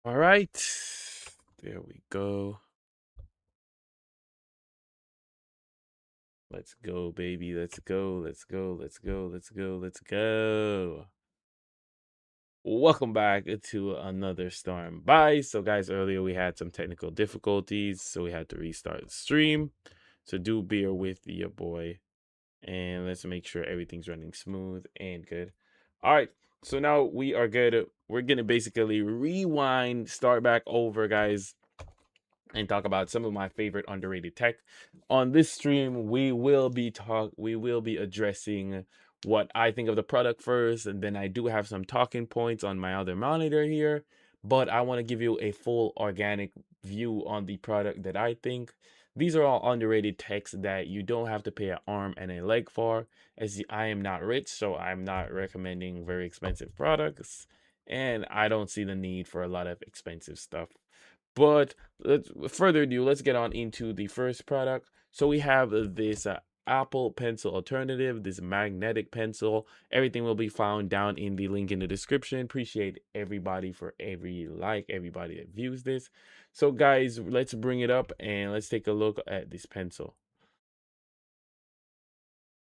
All right. There we go. Let's go, baby. Let's go. Let's go. Let's go. Let's go. Let's go. Welcome back to another storm by. So, guys, earlier we had some technical difficulties, so we had to restart the stream. So, do bear with your boy, and let's make sure everything's running smooth and good. All right. So now we are good. We're gonna basically rewind, start back over, guys, and talk about some of my favorite underrated tech. On this stream, we will be addressing what I think of the product first, and then I do have some talking points on my other monitor here, but I want to give you a full organic view on the product that I think. These are all underrated techs that you don't have to pay an arm and a leg for, as I am not rich, so I'm not recommending very expensive products, and I don't see the need for a lot of expensive stuff. But further ado, let's get on into the first product. So we have this Apple Pencil alternative, this magnetic pencil. Everything will be found down in the link in the description. Appreciate everybody for every like, everybody that views this. So guys, let's bring it up and let's take a look at this pencil.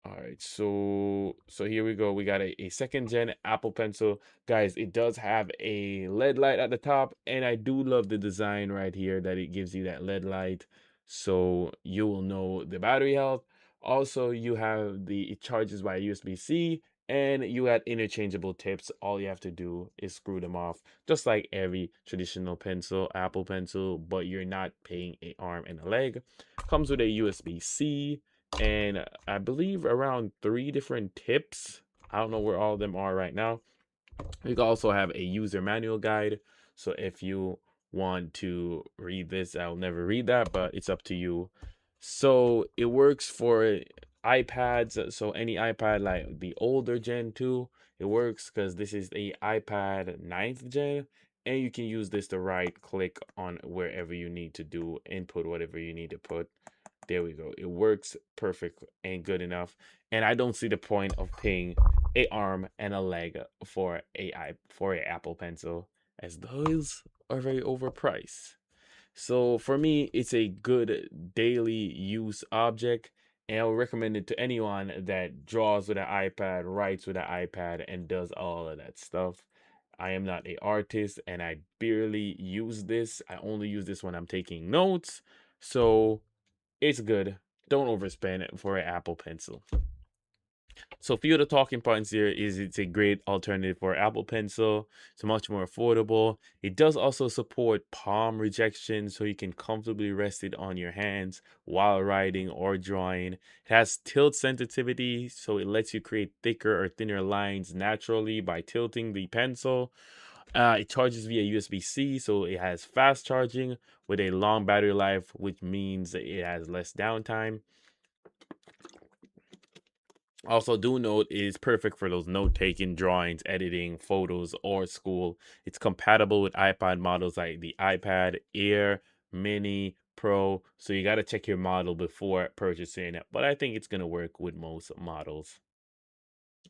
All right, so here we go. We got a second gen Apple Pencil. Guys, it does have a LED light at the top, and I do love the design right here that it gives you that LED light, so you will know the battery health. Also, you have it charges by USB-C, and you got interchangeable tips. All you have to do is screw them off, just like every traditional pencil, Apple Pencil, but you're not paying an arm and a leg. Comes with a USB-C and I believe around 3 different tips. I don't know where all of them are right now. You can also have a user manual guide. So if you want to read this, I'll never read that, but it's up to you. So it works for iPads. So any iPad, like the older Gen 2, it works because this is the iPad 9th Gen. And you can use this to right click on wherever you need to do input, whatever you need to put. There we go. It works perfect and good enough. And I don't see the point of paying a arm and a leg for a Apple Pencil, as those are very overpriced. So for me, it's a good daily use object, and I would recommend it to anyone that draws with an iPad, writes with an iPad, and does all of that stuff. I am not a artist, and I barely use this. I only use this when I'm taking notes. So it's good. Don't overspend it for an Apple Pencil. So a few of the talking points here is it's a great alternative for Apple Pencil. It's much more affordable. It does also support palm rejection, so you can comfortably rest it on your hands while writing or drawing. It has tilt sensitivity, so it lets you create thicker or thinner lines naturally by tilting the pencil. It charges via USB-C, so it has fast charging with a long battery life, which means it has less downtime. Also, do note it is perfect for those note-taking, drawings, editing, photos, or school. It's compatible with iPad models like the iPad Air, Mini, Pro, so you got to check your model before purchasing it, but I think it's going to work with most models.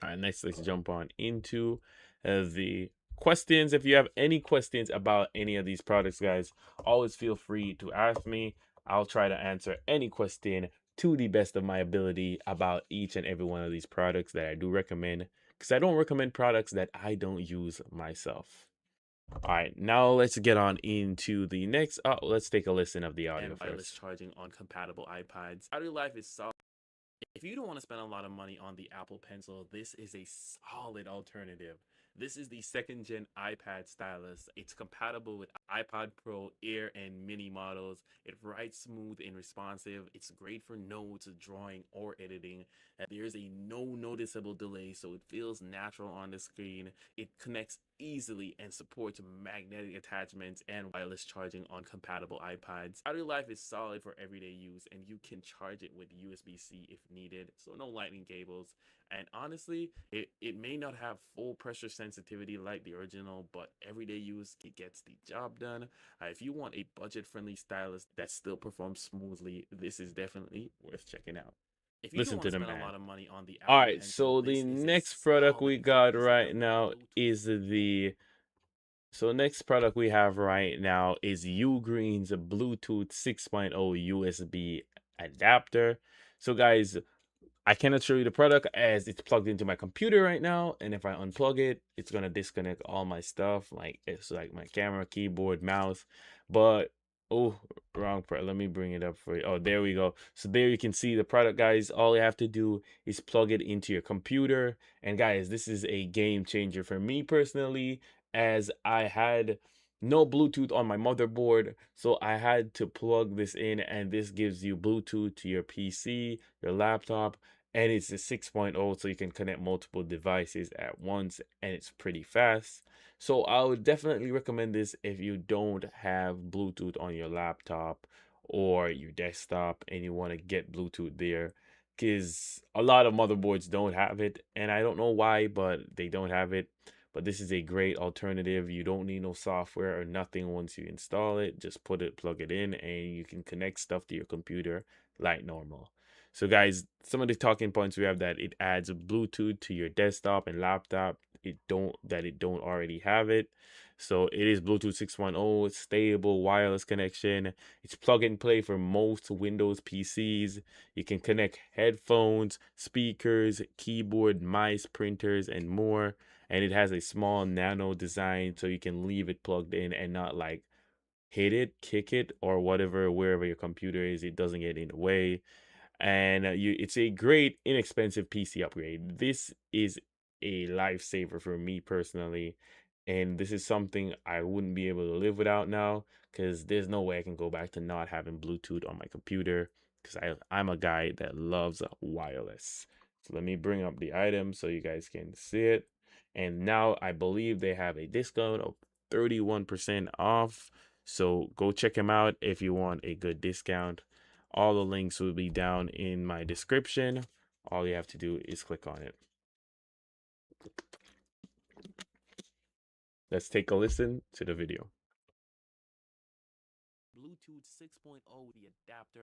All right, next, let's jump on into the questions. If you have any questions about any of these products, guys, always feel free to ask me. I'll try to answer any question to the best of my ability about each and every one of these products that I do recommend, because I don't recommend products that I don't use myself. All right, now let's get on into the next. Let's take a listen of the audio and wireless first. Charging on compatible iPads. Battery life is solid. If you don't want to spend a lot of money on the Apple Pencil, this is a solid alternative. This is the second gen iPad stylus. It's compatible with iPad Pro, Air, and Mini models. It writes smooth and responsive. It's great for notes, drawing, or editing. There's a no noticeable delay, so it feels natural on the screen. It connects easily and supports magnetic attachments and wireless charging on compatible iPads. Battery life is solid for everyday use, and you can charge it with USB-C if needed, so no lightning cables. And honestly, it may not have full pressure sensitivity like the original, but everyday use, it gets the job done. If you want a budget-friendly stylus that still performs smoothly, this is definitely worth checking out. If you listen to the man. A lot of money on the Apple Alright, so the next product we got right now is the So next product we have right now is Ugreen's Bluetooth 6.0 USB adapter. So guys, I cannot show you the product as it's plugged into my computer right now, and if I unplug it, it's gonna disconnect all my stuff, like it's like my camera, keyboard, mouse. But oh, wrong part. Let me bring it up for you. Oh, there we go. So there you can see the product, guys. All you have to do is plug it into your computer. And guys, this is a game changer for me personally, as I had no Bluetooth on my motherboard, so I had to plug this in, and this gives you Bluetooth to your PC, your laptop, and it's a 6.0, so you can connect multiple devices at once, and it's pretty fast. So I would definitely recommend this if you don't have Bluetooth on your laptop or your desktop and you want to get Bluetooth there, because a lot of motherboards don't have it, and I don't know why, but they don't have it. But this is a great alternative. You don't need no software or nothing once you install it. Just plug it in, and you can connect stuff to your computer like normal. So guys, some of the talking points we have: that it adds Bluetooth to your desktop and laptop. It don't already have it. So it is Bluetooth 6.0, stable wireless connection. It's plug and play for most Windows PCs. You can connect headphones, speakers, keyboard, mice, printers, and more. And it has a small nano design, so you can leave it plugged in and not like hit it, kick it, or whatever, wherever your computer is. It doesn't get in the way, and it's a great inexpensive PC upgrade. This is a lifesaver for me personally, and this is something I wouldn't be able to live without now, because there's no way I can go back to not having Bluetooth on my computer, because I'm a guy that loves wireless. So let me bring up the item so you guys can see it. And now I believe they have a discount of 31% off, so go check them out if you want a good discount. All the links will be down in my description. All you have to do is click on it. Let's take a listen to the video. Bluetooth 6.0, the adapter.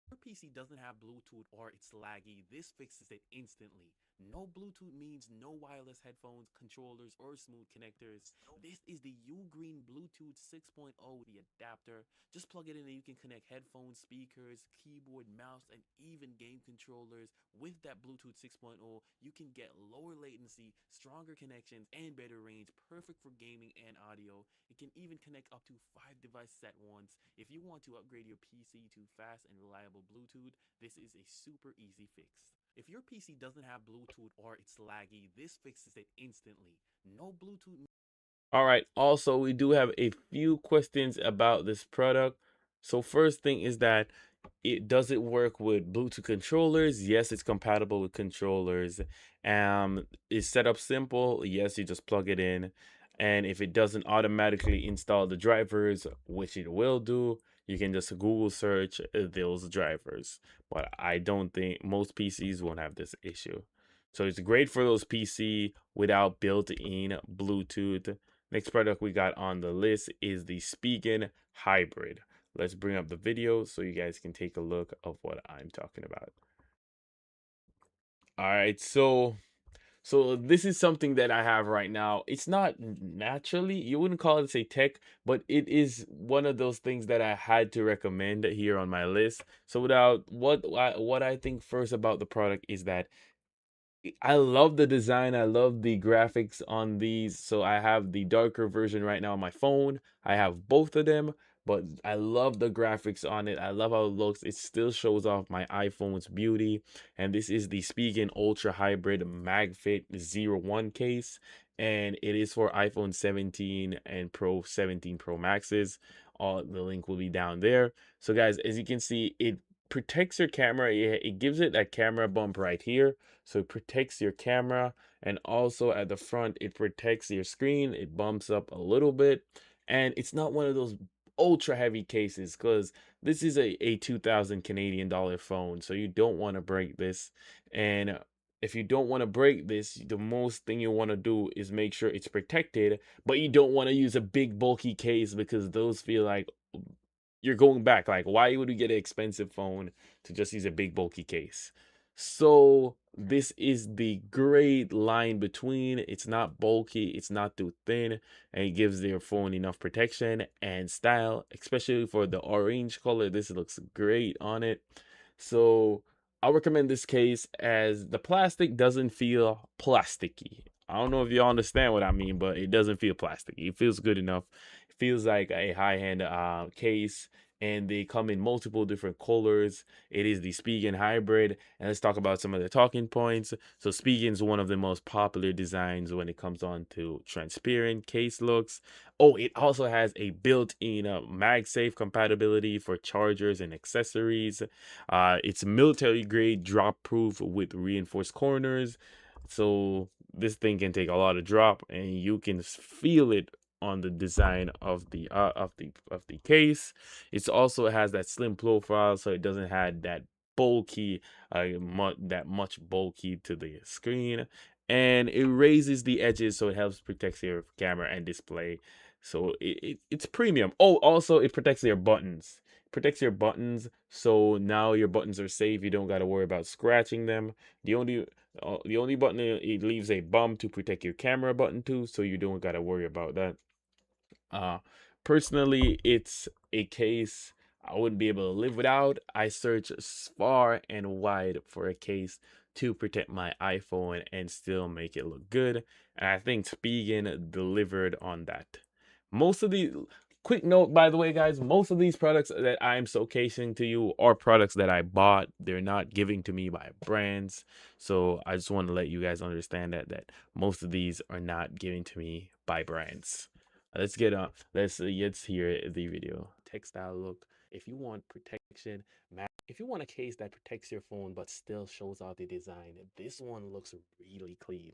Your PC doesn't have Bluetooth or it's laggy, this fixes it instantly. No Bluetooth means no wireless headphones, controllers, or smooth connectors. This is the Ugreen Bluetooth 6.0, the adapter. Just plug it in and you can connect headphones, speakers, keyboard, mouse, and even game controllers. With that Bluetooth 6.0, you can get lower latency, stronger connections, and better range, perfect for gaming and audio. It can even connect up to 5 devices at once. If you want to upgrade your PC to fast and reliable Bluetooth, this is a super easy fix. If your PC doesn't have Bluetooth or it's laggy, this fixes it instantly. No Bluetooth. All right. Also, we do have a few questions about this product. So first thing is that does it work with Bluetooth controllers? Yes, it's compatible with controllers. Is set up simple? Yes, you just plug it in. And if it doesn't automatically install the drivers, which it will do, you can just Google search those drivers. But I don't think most PCs won't have this issue. So it's great for those PC without built-in Bluetooth. Next product we got on the list is the Spigen Hybrid. Let's bring up the video so you guys can take a look of what I'm talking about. All right, so this is something that I have right now. It's not naturally, you wouldn't call it a tech, but it is one of those things that I had to recommend here on my list. So without what I think first about the product is that I love the design. I love the graphics on these. So I have the darker version right now on my phone. I have both of them, but I love the graphics on it. I love how it looks. It still shows off my iPhone's beauty. And this is the Spigen Ultra Hybrid MagFit 01 case. And it is for iPhone 17 and 17 Pro Maxes. All the link will be down there. So guys, as you can see, it protects your camera. It gives it that camera bump right here, so it protects your camera, and also at the front it protects your screen. It bumps up a little bit, and it's not one of those ultra heavy cases, because this is a 2000 Canadian dollar phone, so you don't want to break this. And if you don't want to break this, the most thing you want to do is make sure it's protected, but you don't want to use a big bulky case, because those feel like you're going back. Like, why would you get an expensive phone to just use a big bulky case? So This is the great line between. It's not bulky, it's not too thin, and it gives your phone enough protection and style, especially for the orange color. This looks great on it. So I recommend this case as the plastic doesn't feel plasticky. I don't know if you understand what I mean, but it doesn't feel plasticky. It feels good enough. It feels like a high-end case, and they come in multiple different colors. It is the Spigen hybrid, and let's talk about some of the talking points. So Spigen is one of the most popular designs when it comes on to transparent case looks. Oh, it also has a built-in MagSafe compatibility for chargers and accessories. It's military grade, drop proof with reinforced corners. So this thing can take a lot of drop, and you can feel it on the design of the case. It also has that slim profile, so it doesn't have that bulky, that much bulky to the screen, and it raises the edges, so it helps protect your camera and display. So it's premium. Oh, also it protects your buttons. Protects your buttons, so now your buttons are safe. You don't got to worry about scratching them. The only button, it leaves a bump to protect your camera button too, so you don't got to worry about that. Uh, Personally, it's a case I wouldn't be able to live without. I search far and wide for a case to protect my iPhone and still make it look good. And I think Spigen delivered on that. Most of the Quick note, by the way, guys, most of these products that I'm showcasing to you are products that I bought. They're not giving to me by brands. So I just want to let you guys understand that most of these are not given to me by brands. Let's get on. Let's hear the video. Textile look. If you want protection, if you want a case that protects your phone but still shows off the design, this one looks really clean.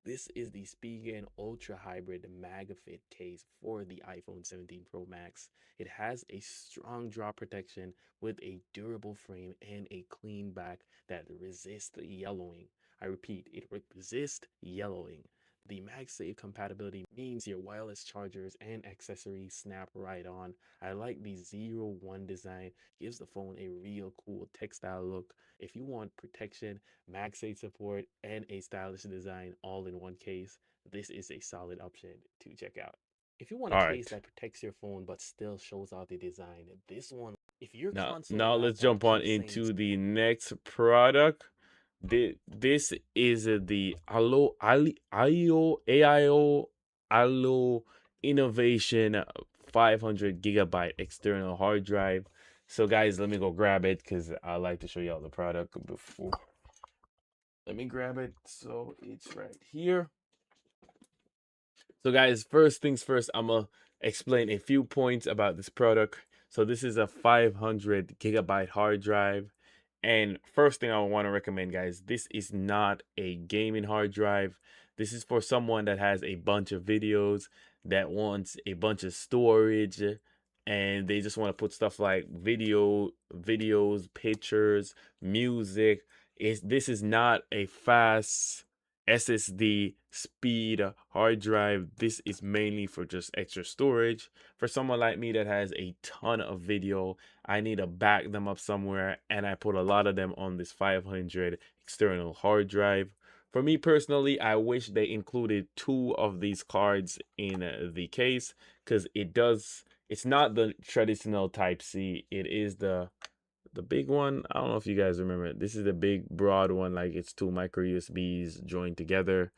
This is the Spigen Ultra Hybrid MagFit case for the iPhone 17 Pro Max. It has a strong drop protection with a durable frame and a clean back that resists yellowing. I repeat, it resists yellowing. The MagSafe compatibility means your wireless chargers and accessories snap right on. I like the 01 design, gives the phone a real cool textile look. If you want protection, MagSafe support, and a stylish design all in one case, this is a solid option to check out. If you want a All case right. that protects your phone but still shows off the design, this one, if your console Now let's laptop jump on keeps saying into the next product. This is the Allo Innovation 500 gigabyte external hard drive. So guys, let me go grab it because I like to show you all the product before. Let me grab it. So it's right here. So guys, first things first, I'm gonna explain a few points about this product. So this is a 500 gigabyte hard drive. And first thing I want to recommend, guys, this is not a gaming hard drive. This is for someone that has a bunch of videos, that wants a bunch of storage, and they just want to put stuff like videos, pictures, music. This is not a fast SSD speed hard drive. This is mainly for just extra storage. For someone like me that has a ton of video, I need to back them up somewhere, and I put a lot of them on this 500 external hard drive. For me personally, I wish they included two of these cards in the case, because it's not the traditional type C. It is the big one. I don't know if you guys remember. This is the big broad one, like it's two micro USBs joined together.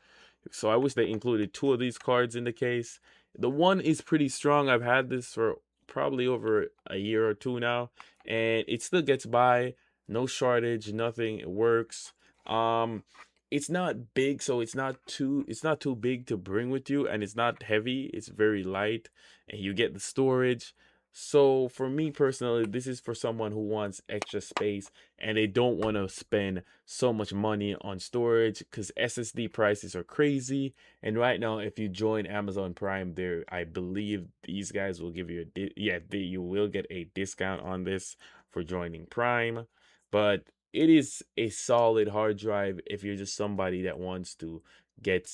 So I wish they included two of these cards in the case. The one is pretty strong. I've had this for probably over a year or two now, and it still gets by. No shortage, nothing. It works. Um, it's not big, so it's not too big to bring with you, and it's not heavy. It's very light, and you get the storage. So for me personally, this is for someone who wants extra space and they don't want to spend so much money on storage because SSD prices are crazy. And right now, if you join Amazon Prime, there I believe these guys will give you you will get a discount on this for joining Prime. But it is a solid hard drive if you're just somebody that wants to get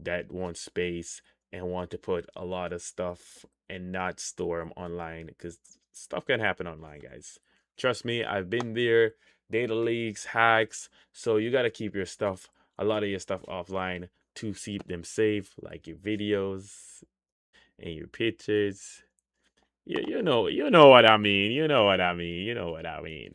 that wants space and want to put a lot of stuff and not store them online because stuff can happen online, guys. Trust me, I've been there. data leaks, hacks. So you got to keep your stuff, a lot of your stuff offline to keep them safe, like your videos and your pictures. You know what I mean. You know what I mean. You know what I mean.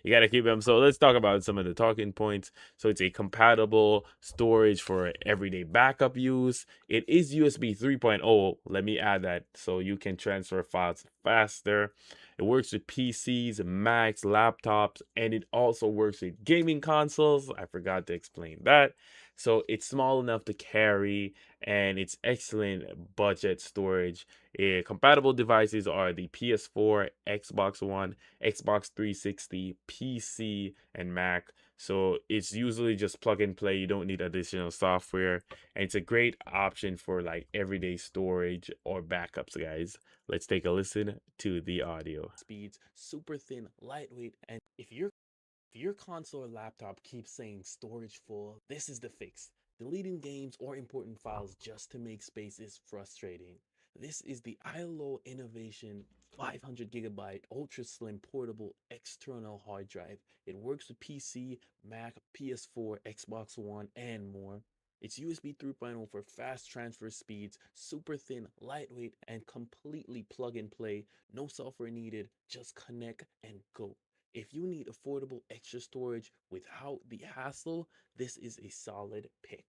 You got to keep them. So let's talk about some of the talking points. So it's a compatible storage for everyday backup use. It is USB 3.0. Let me add that so you can transfer files faster. It works with PCs, Macs, laptops, and it also works with gaming consoles. I forgot to explain that. So it's small enough to carry and it's excellent budget storage. Compatible devices are the PS4, Xbox One, Xbox 360, PC, and Mac. So it's usually just plug and play. You don't need additional software. And it's a great option for like everyday storage or backups, guys. Let's take a listen to the audio. speeds, super thin, lightweight, and if your console or laptop keeps saying storage full, this is the fix. Deleting games or important files just to make space is frustrating. This is the ILO Innovation 500 gigabyte ultra slim portable external hard drive. It works with PC, Mac, PS4, Xbox One, and more. It's USB 3.0 for fast transfer speeds, super thin, lightweight, and completely plug and play. No software needed, just connect and go. If you need affordable extra storage without the hassle, this is a solid pick.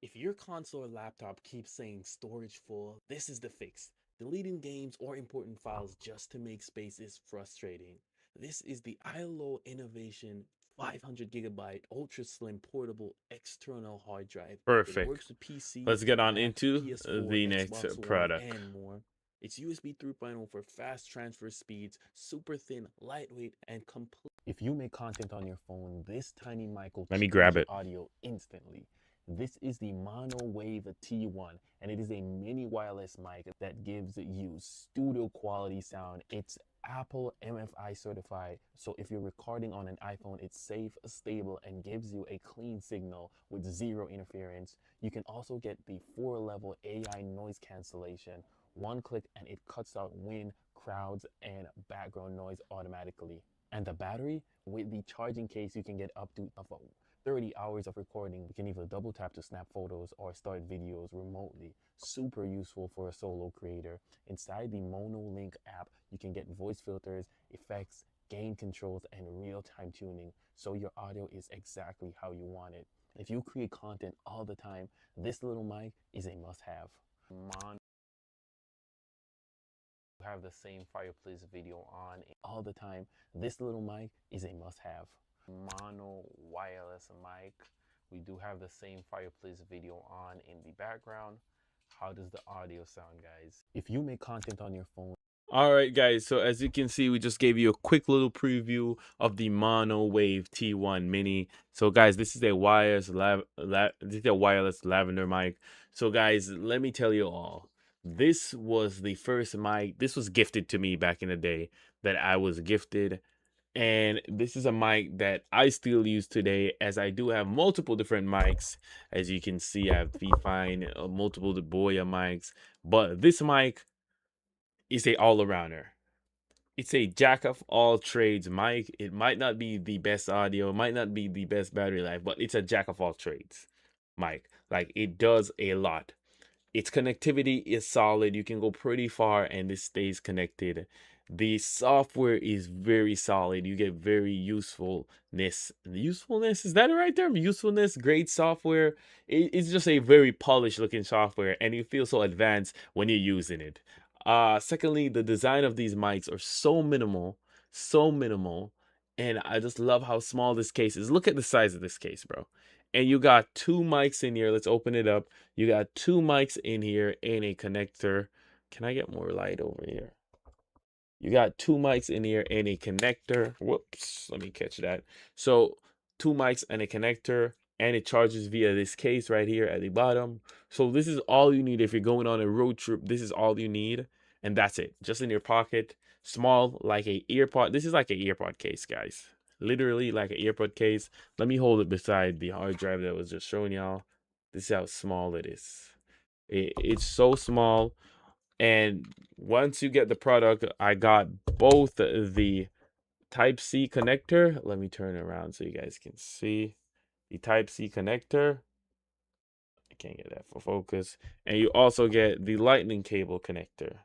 If your console or laptop keeps saying storage full, this is the fix. Deleting games or important files just to make space is frustrating. This is the ILO Innovation 500 gigabyte ultra slim portable external hard drive. It Perfect. works with PC, Let's get on Mac, into PS4, the next Xbox One, product. and more. It's USB 3.0 for fast transfer speeds, super thin, lightweight, and complete. If you make content on your phone, this tiny mic will Let me change grab your it. audio instantly. This is the Mono Wave T1, and it is a mini wireless mic that gives you studio quality sound. It's Apple MFI certified, so if you're recording on an iPhone, it's safe, stable, and gives you a clean signal with zero interference. You can also get the 4-level AI noise cancellation. One click and it cuts out wind, crowds, and background noise automatically. And the battery, with the charging case, you can get up to 30 hours of recording. You can either double tap to snap photos or start videos remotely. Super useful for a solo creator. Inside the MonoLink app, you can get voice filters, effects, gain controls, and real-time tuning, so your audio is exactly how you want it. If you create content all the time, this little mic is a must-have. Have the same fireplace video on all the time. This little mic is a must-have. Mono wireless mic. We do have the same fireplace video on in the background. How does the audio sound, guys? If you make content on your phone. All right, guys. So as you can see, we just gave you a quick little preview of the Mono Wave T1 Mini. So guys, this is a this is a wireless lavender mic. So guys, let me tell you all. This was the first mic. This was gifted to me back in the day that I was gifted. And this is a mic that I still use today, as I do have multiple different mics. As you can see, I have V-Fine, multiple Boya mics. But this mic is a all-arounder. It's a jack of all trades mic. It might not be the best audio, might not be the best battery life, but it's a jack of all trades mic. Like, it does a lot. Its connectivity is solid. You can go pretty far and this stays connected. The software is very solid. You get very usefulness. Usefulness, is that the right term? Usefulness, great software. It's just a very polished looking software and you feel so advanced when you're using it. Secondly, the design of these mics are so minimal, and I just love how small this case is. Look at the size of this case, bro. And you got two mics in here. Let's open it up. You got two mics in here and a connector. Can I get more light over here? You got two mics in here and a connector. Whoops, let me catch that. So two mics and a connector, and it charges via this case right here at the bottom. So this is all you need if you're going on a road trip. This is all you need, and that's it. Just in your pocket, small like a earpod. This is like an earpod case, guys. Literally like an earpod case. Let me hold it beside the hard drive that I was just showing y'all. This is how small it is. It's so small. And once you get the product, I got both the Type C connector. Let me turn it around so you guys can see the Type C connector. I can't get that for focus. And you also get the lightning cable connector.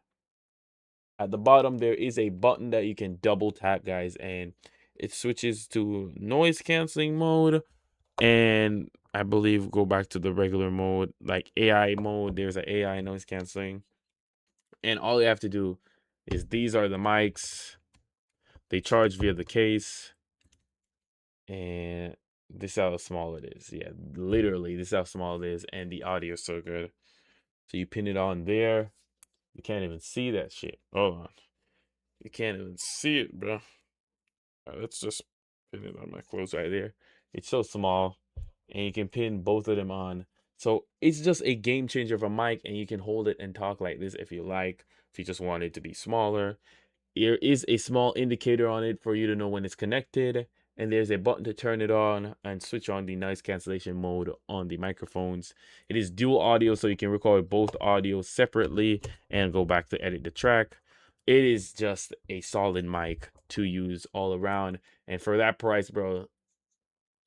At the bottom, there is a button that you can double tap, guys, and it switches to noise canceling mode. And I believe go back to the regular mode, like AI mode. There's an AI noise canceling. And all you have to do is these are the mics. They charge via the case. And this is how small it is. Yeah, literally, this is how small it is. And the audio is so good. So you pin it on there. You can't even see that shit. Hold on. You can't even see it, bro. Let's just pin it on my clothes right there. It's so small. And you can pin both of them on. So it's just a game changer of a mic. And you can hold it and talk like this if you like. If you just want it to be smaller. There is a small indicator on it for you to know when it's connected, and there's a button to turn it on and switch on the noise cancellation mode on the microphones. It is dual audio, so you can record both audio separately and go back to edit the track. It is just a solid mic to use all around, and for that price, bro,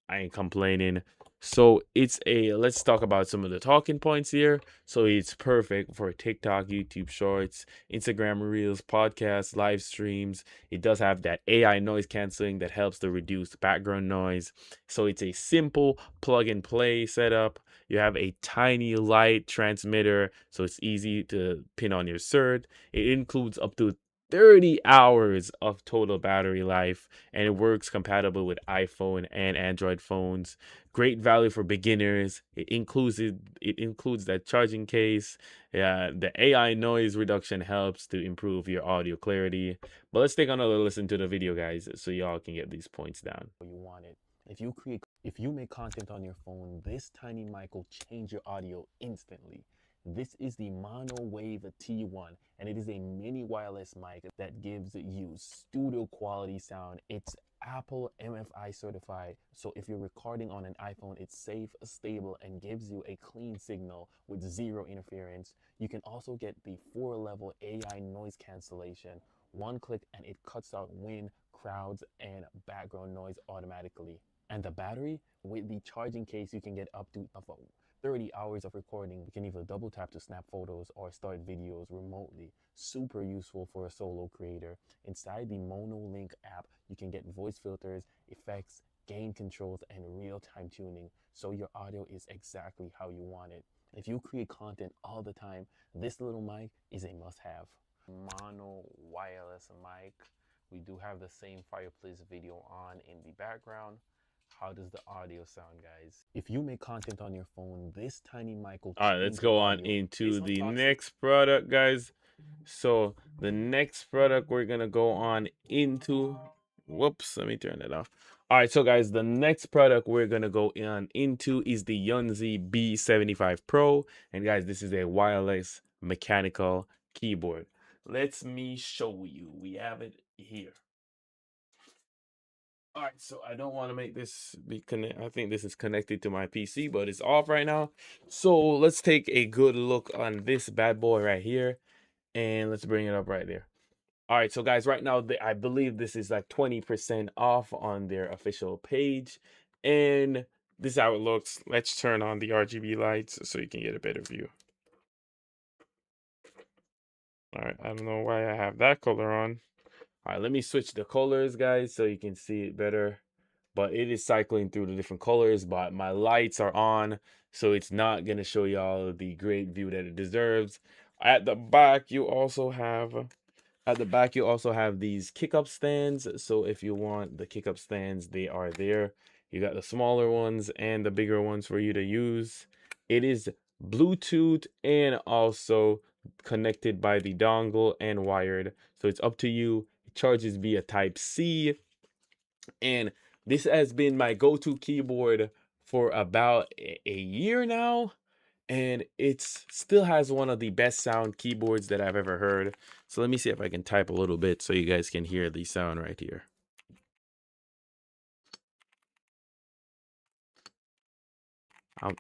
I ain't complaining. So it's a let's talk about some of the talking points here. So it's perfect for TikTok, YouTube Shorts, Instagram Reels, podcasts, live streams. It does have that AI noise canceling that helps to reduce background noise. So it's a simple plug and play setup. You have a tiny light transmitter, so it's easy to pin on your cert. It includes up to 30 hours of total battery life, and it works compatible with iPhone and Android phones. Great value for beginners. It includes that charging case. The AI noise reduction helps to improve your audio clarity. But let's take another listen to the video, guys, so y'all can get these points down. You want it. If you make content on your phone, this tiny mic will change your audio instantly. This is the Mono Wave T1, and it is a mini wireless mic that gives you studio quality sound. It's Apple MFI certified, so if you're recording on an iPhone, it's safe, stable, and gives you a clean signal with zero interference. You can also get the 4-level AI noise cancellation. One click and it cuts out wind, crowds, and background noise automatically. And the battery, with the charging case, you can get up to 30 hours of recording. You can either double tap to snap photos or start videos remotely. Super useful for a solo creator. Inside the MonoLink app, you can get voice filters, effects, gain controls, and real-time tuning, so your audio is exactly how you want it. If you create content all the time, this little mic is a must-have. Mono wireless mic. We do have the same fireplace video on in the background. How does the audio sound, guys? If you make content on your phone, this tiny mic will All right, let's go on into the next product, guys. So the next product we're gonna go on into. Whoops, let me turn it off. All right, so guys, the next product we're gonna go on into is the Yonzi B75 Pro, and guys, this is a wireless mechanical keyboard. Let me show you. We have it here. All right, so I don't want to make this be connect. I think this is connected to my PC, but it's off right now. So let's take a good look on this bad boy right here, and let's bring it up right there. All right, so guys, right now I believe this is like 20% off on their official page, and this is how it looks. Let's turn on the RGB lights so you can get a better view. All right, I don't know why I have that color on. All right, let me switch the colors, guys, so you can see it better. But it is cycling through the different colors, but my lights are on, so it's not going to show y'all the great view that it deserves. At the back, you also have these kick-up stands. So if you want the kick-up stands, they are there. You got the smaller ones and the bigger ones for you to use. It is Bluetooth and also connected by the dongle and wired. So it's up to you. It charges via Type C. And this has been my go-to keyboard for about a year now, and it still has one of the best sound keyboards that I've ever heard. So let me see if I can type a little bit so you guys can hear the sound right here. I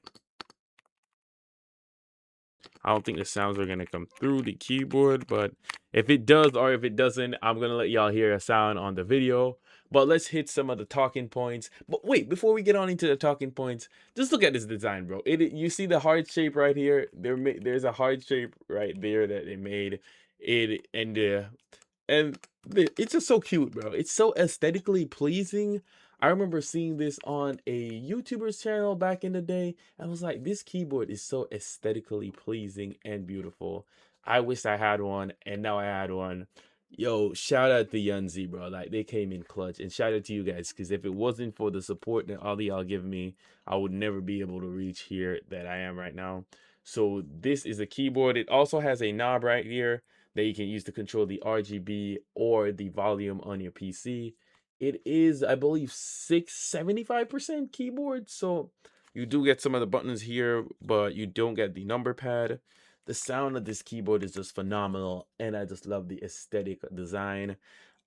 don't think the sounds are going to come through the keyboard, but if it does or if it doesn't, I'm going to let y'all hear a sound on the video. But let's hit some of the talking points. But wait, before we get on into the talking points, just look at this design, bro. You see the heart shape right here? There's a heart shape right there that they made. It and it's just so cute, bro. It's so aesthetically pleasing. I remember seeing this on a YouTuber's channel back in the day. I was like, this keyboard is so aesthetically pleasing and beautiful. I wish I had one, and now I had one. Yo, shout out to Yonzi, bro. Like, they came in clutch. And shout out to you guys, because if it wasn't for the support that all of y'all give me, I would never be able to reach here that I am right now. So this is a keyboard. It also has a knob right here that you can use to control the RGB or the volume on your PC. It is, I believe, 75% keyboard. So you do get some of the buttons here, but you don't get the number pad. The sound of this keyboard is just phenomenal, and I just love the aesthetic design.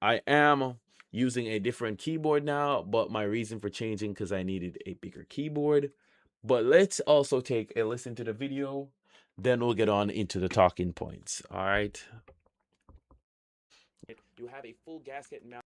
I am using a different keyboard now, but my reason for changing because I needed a bigger keyboard. But let's also take a listen to the video, then we'll get on into the talking points. All right. You have a full gasket mount.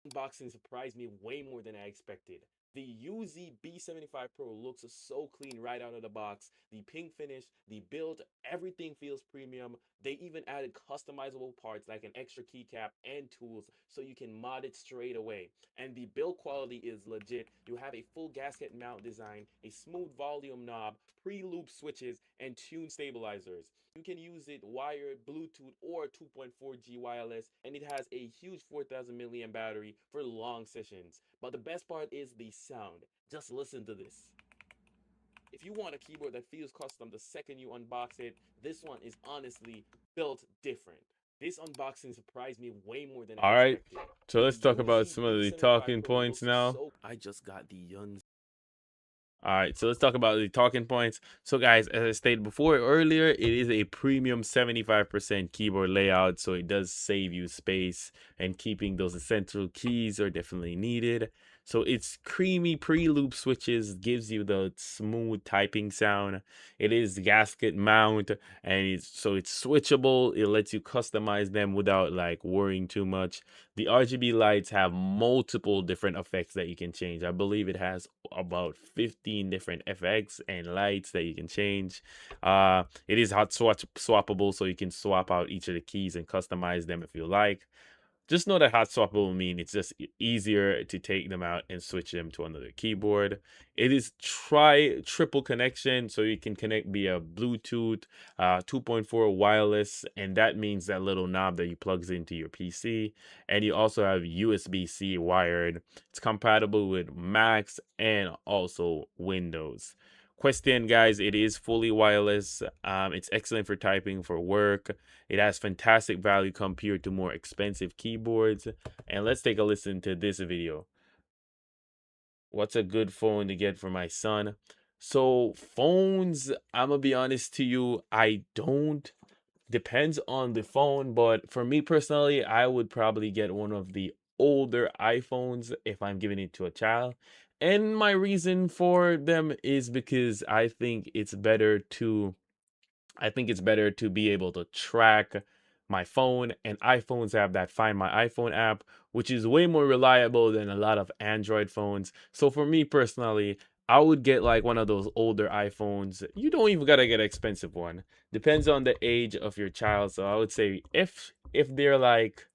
Unboxing surprised me way more than I expected. The Yonzi B75 Pro looks so clean right out of the box. The pink finish, the build, everything feels premium. They even added customizable parts like an extra keycap and tools so you can mod it straight away. And the build quality is legit. You have a full gasket mount design, a smooth volume knob, pre-loop switches, and tune stabilizers. You can use it wired, Bluetooth, or 2.4G wireless, and it has a huge 4,000 milliamp battery for long sessions. But the best part is the sound. Just listen to this. If you want a keyboard that feels custom the second you unbox it, this one is honestly built different. This unboxing surprised me way more than I All right. expected. So The let's talk about Yonzi some of the B75 talking Pro points looks now. so. I just got the Yonzi. All right, so let's talk about the talking points. So, guys, as I stated before earlier, it is a premium 75% keyboard layout, so it does save you space, and keeping those essential keys are definitely needed. So, it's creamy pre-loop switches, gives you the smooth typing sound. It is gasket mount, and it's switchable. It lets you customize them without like worrying too much. The RGB lights have multiple different effects that you can change. I believe it has about 15 different effects and lights that you can change. It is hot swappable, so you can swap out each of the keys and customize them if you like. Just know that hot swap will mean it's just easier to take them out and switch them to another keyboard. It is triple connection, so you can connect via Bluetooth, 2.4 wireless, and that means that little knob that you plugs into your PC. And you also have USB-C wired. It's compatible with Macs and also Windows. Question, guys, it is fully wireless. It's excellent for typing for work. It has fantastic value compared to more expensive keyboards. And let's take a listen to this video. What's a good phone to get for my son? So phones, I'm gonna be honest to you, I don't. Depends on the phone, but for me personally, I would probably get one of the older iPhones if I'm giving it to a child. And my reason for them is because I think it's better to be able to track my phone, and iPhones have that Find My iPhone app, which is way more reliable than a lot of Android phones. So for me personally, I would get like one of those older iPhones. You don't even gotta get an expensive one. Depends on the age of your child. So I would say if they're like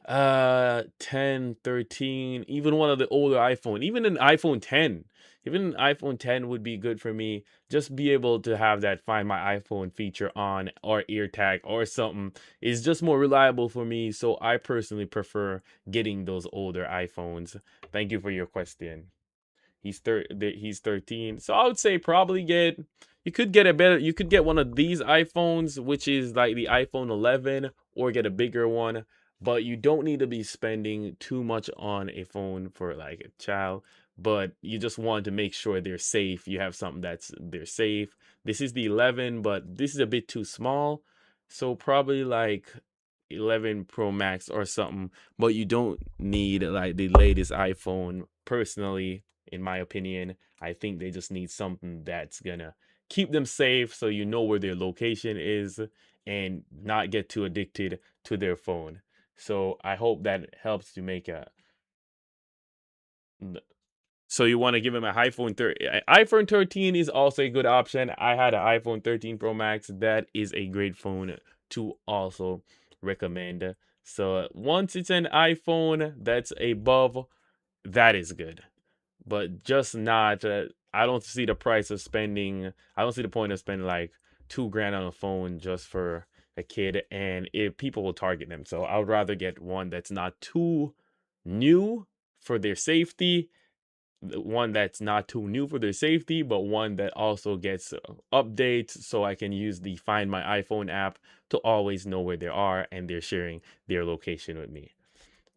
10, 13, even one of the older iPhone, even an iPhone 10, even an iPhone 10 would be good for me. Just be able to have that Find My iPhone feature on, or ear tag or something is just more reliable for me. So I personally prefer getting those older iPhones. Thank you for your question. He's 13. So I would say probably you could get one of these iPhones, which is like the iPhone 11, or get a bigger one, but you don't need to be spending too much on a phone for like a child, but you just want to make sure they're safe. You have something they're safe. This is the 11, but this is a bit too small. So probably like 11 Pro Max or something, but you don't need like the latest iPhone personally. In my opinion, I think they just need something that's gonna keep them safe, so you know where their location is and not get too addicted to their phone. So I hope that helps to make So you want to give him a iPhone 13. iPhone 13 is also a good option. I had an iPhone 13 Pro Max. That is a great phone to also recommend. So once it's an iPhone that's above, that is good. But just not. I don't see the price of spending. I don't see the point of spending like 2 grand on a phone just for a kid, and if people will target them. So I would rather get one that's not too new for their safety, one that's not too new for their safety, but one that also gets updates so I can use the Find My iPhone app to always know where they are and they're sharing their location with me.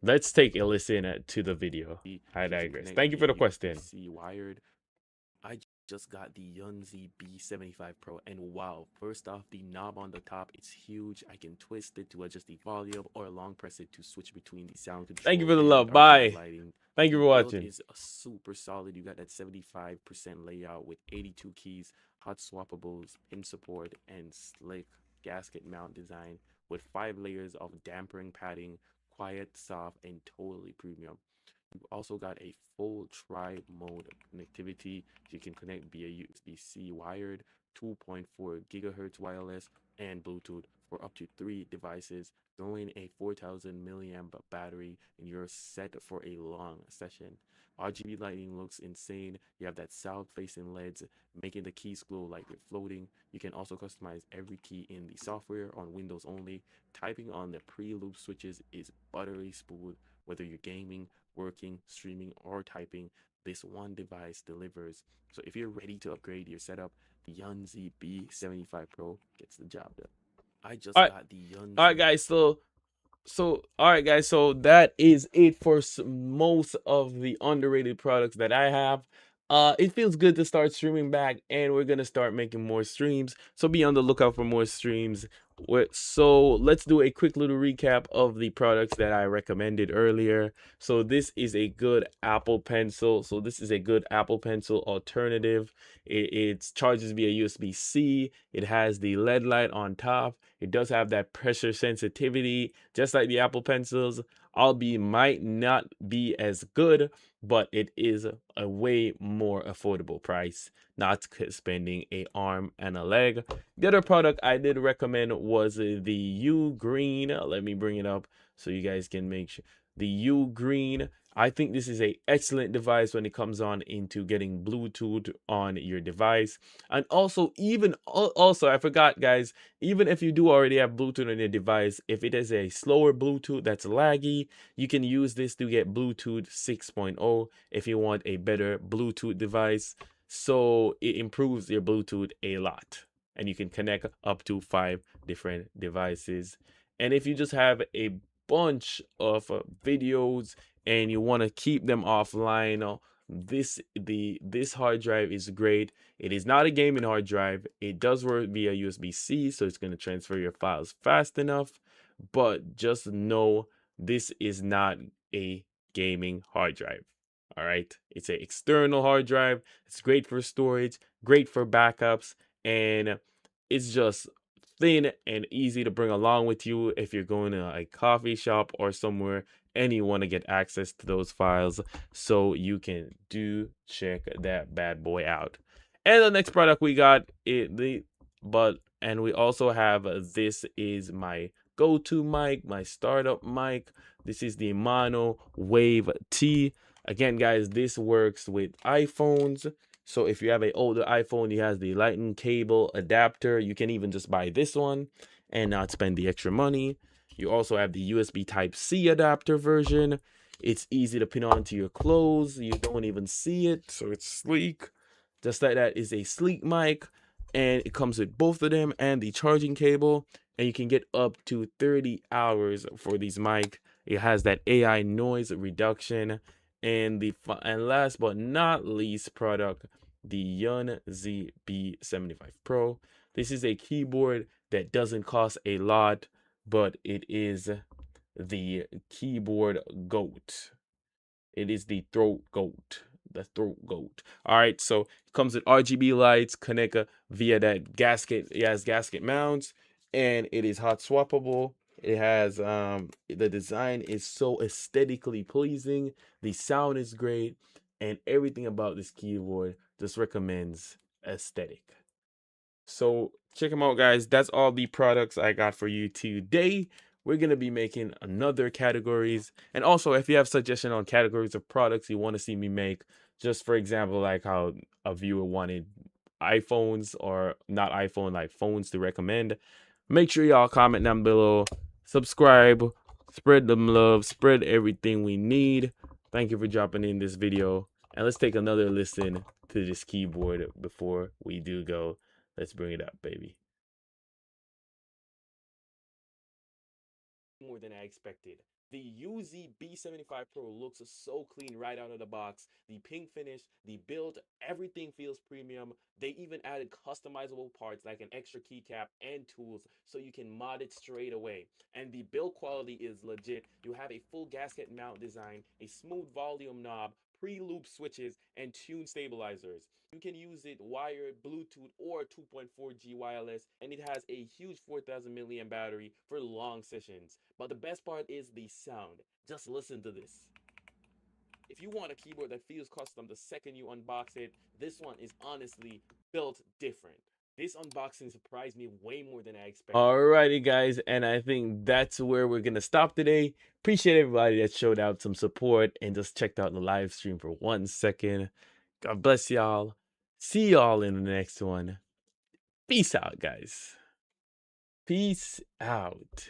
Let's take a listen to the video. I You can digress. connect Thank you for via the question. USB-C wired. I just got the Yonzi B75 Pro, and wow, first off, the knob on the top, it's huge. I can twist it to adjust the volume or long press it to switch between the sound Thank you control for the and love. RGB Bye. lighting. Thank you The for build watching. is super solid. You got that 75% layout with 82 keys, hot swappables, pin support, and slick gasket mount design with 5 layers of dampering padding, quiet, soft, and totally premium. You also got a full tri-mode connectivity. You can connect via USB-C wired, 2.4 gigahertz wireless, and Bluetooth for up to 3 devices, throwing a 4,000 milliamp battery, and you're set for a long session. RGB lighting looks insane. You have that south-facing LEDs, making the keys glow like they're floating. You can also customize every key in the software on Windows only. Typing on the pre-loop switches is buttery smooth, whether you're gaming, working, streaming, or typing. This one device delivers. So if you're ready to upgrade your setup, the Yonzi B75 Pro gets the job done. I All just right, got the all right, Yonzi. guys. So all right, guys, so that is it for most of the underrated products that I have. It feels good to start streaming back, and we're gonna start making more streams, so be on the lookout for more streams. So let's do a quick little recap of the products that I recommended earlier. So this is a good Apple Pencil. So this is a good Apple Pencil alternative. It charges via USB-C. It has the LED light on top. It does have that pressure sensitivity, just like the Apple Pencils. Albeit might not be as good, but it is a way more affordable price, not spending a arm and a leg. The other product I did recommend was the U Green. Let me bring it up so you guys can make sure. The U Green. I think this is a excellent device when it comes on into getting Bluetooth on your device. And also, also, I forgot, guys, even if you do already have Bluetooth on your device, if it is a slower Bluetooth that's laggy, you can use this to get Bluetooth 6.0 if you want a better Bluetooth device. So it improves your Bluetooth a lot, and you can connect up to 5 different devices. And if you just have a bunch of videos and you want to keep them offline, this hard drive is great. It is not a gaming hard drive. It does work via USB-C, so it's going to transfer your files fast enough. But just know this is not a gaming hard drive. All right. It's an external hard drive. It's great for storage, great for backups, and it's just thin and easy to bring along with you if you're going to a coffee shop or somewhere and you want to get access to those files so you can do check that bad boy out. And the next product we got and we also have this is my go-to mic, my startup mic. This is the Mono Wave T. Again, guys, this works with iPhones. So if you have an older iPhone, it has the lightning cable adapter. You can even just buy this one and not spend the extra money. You also have the USB Type-C adapter version. It's easy to pin onto your clothes. You don't even see it, so it's sleek. Just like that is a sleek mic, and it comes with both of them and the charging cable, and you can get up to 30 hours for these mic. It has that AI noise reduction, and last but not least product, the Yonzi B75 Pro. This is a keyboard that doesn't cost a lot, but it is the keyboard goat. It is the throat goat. The throat goat. All right, so it comes with RGB lights, connect via that gasket. It has gasket mounts, and it is hot swappable. It has the design is so aesthetically pleasing. The sound is great. and everything about this keyboard just recommends aesthetic. So check them out, guys. That's all the products I got for you today. We're gonna be making another categories, and also if you have suggestion on categories of products you want to see me make, just for example, like how a viewer wanted iPhones or not iPhone, like phones to recommend, make sure y'all comment down below, subscribe, spread them love, spread everything we need. Thank you for dropping in this video, and let's take another listen to this keyboard before we do go. Let's bring it up, baby. More than I expected. The Yonzi B75 Pro looks so clean right out of the box. The pink finish, the build, everything feels premium. They even added customizable parts like an extra keycap and tools so you can mod it straight away. And the build quality is legit. You have a full gasket mount design, a smooth volume knob, pre-loop switches, and tune stabilizers. You can use it wired, Bluetooth, or 2.4G wireless, and it has a huge 4,000 milliamp battery for long sessions. But the best part is the sound. Just listen to this. If you want a keyboard that feels custom the second you unbox it, this one is honestly built different. This unboxing surprised me way more than I expected. Alrighty, guys, and I think that's where we're gonna stop today. Appreciate everybody that showed out some support and just checked out the live stream for 1 second. God bless y'all. See y'all in the next one. Peace out, guys. Peace out.